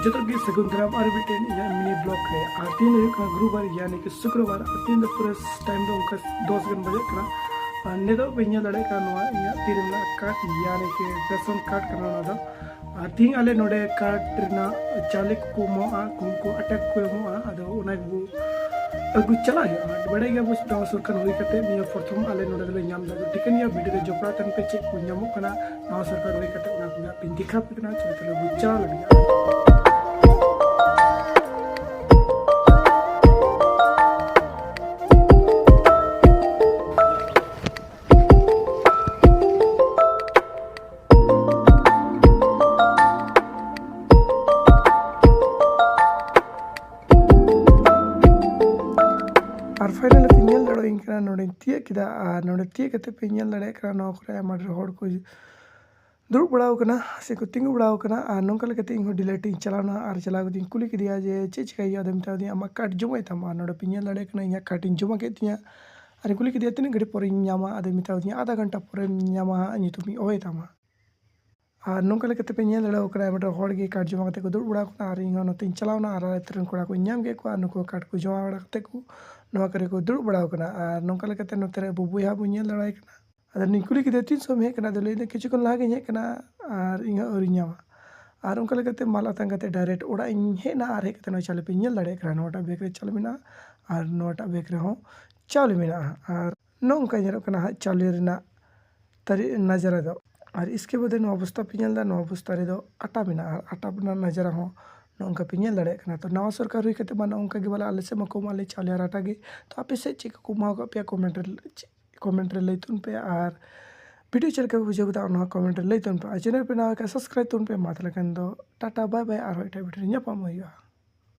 जो कि सकुंतला और बिटेन मिनी ब्लॉग है और 3 गुरुवार यानी कि शुक्रवार 3 पूरा टाइम दो उनका 10 गन बजे करा नेदो बेnya लड़े का नवा या तिरमला काट यानी कि रेशन कार्ड करना दो 3 आले नोडे कार्ड रिना चालिक को मो आ को अटैक को मो आ अदो उना गु अगु चला है बड़े गया बस दो सरकार होई कते निया प्रथम आले नोडे ले नाम दा टिकन या वीडियो जोपड़ा तन पे चेक को नामो कना नवा सरकार होई कते उना को पिन दिखा पिना चले गु चला लगिया और फाइनल पिनियल लड़ो इनका नोड़े तिया किदा नोड़े तिया कते पिनियल लड़े करा नौकरा मडर होड़ को दुड़ बड़ाव कना से को तिंगु बड़ाव कना नोंकल कते इंग डिलीटिंग चलाना और चला को दिन कुली किदिया जे चिका या दम ता दिया काट जुमा तमा नोड़े पिनियल लड़े कना या काटिन जुमा के दिया अरे कुली किदिया तिन घड़ी पर ᱧᱟᱢᱟ आदे मिता दिया आधा घंटा पर ᱧᱟᱢᱟ नितुमी ओए तमा नोंकल कते पिनियल लड़ो कना मडर होड़ के काट जुमा कते को दुड़ बड़ाव कना और इंग नोतिन चलावना और तरन कोड़ा को ᱧᱟᱢ के को नुको काट को जुमा बड़ा कते को नवा करे को दुड़ बड़ाव कना नोंकल कते नोतरे बुबुया बुनियल लड़ाई कना अदर निकुली के 300 में कना दले किछु कोन लागे हे कना और इंगा ओरिኛमा और उनका लगते माला तंगते डायरेक्ट ओड़ा इन हेना और हेकते न चले पिनियल लड़े करा नोटा बेकरे चल मिना और नोटा बेकरे हो चल मिना और नोंका जरो कना चले रिना तरी नजर दो और इसके बाद नो अवस्था पिनियल दा नो अवस्था रे दो आटा मिना आटा बना नजर हो नोंका पिनियल लड़े कना तो नवा सरकार हुई कते बना उनका के वाला आले से मको माले चले आटा गे तो आप इसे चेक को माओ का पे कमेंट रे लेतुन पे और वीडियो चल के बुझे बता उन कमेंट ले तुन पे चैनल पे ना का सब्सक्राइब तुन पे मात लकन दो टाटा बाय बाय और वीडियो न्यापाम होइगा।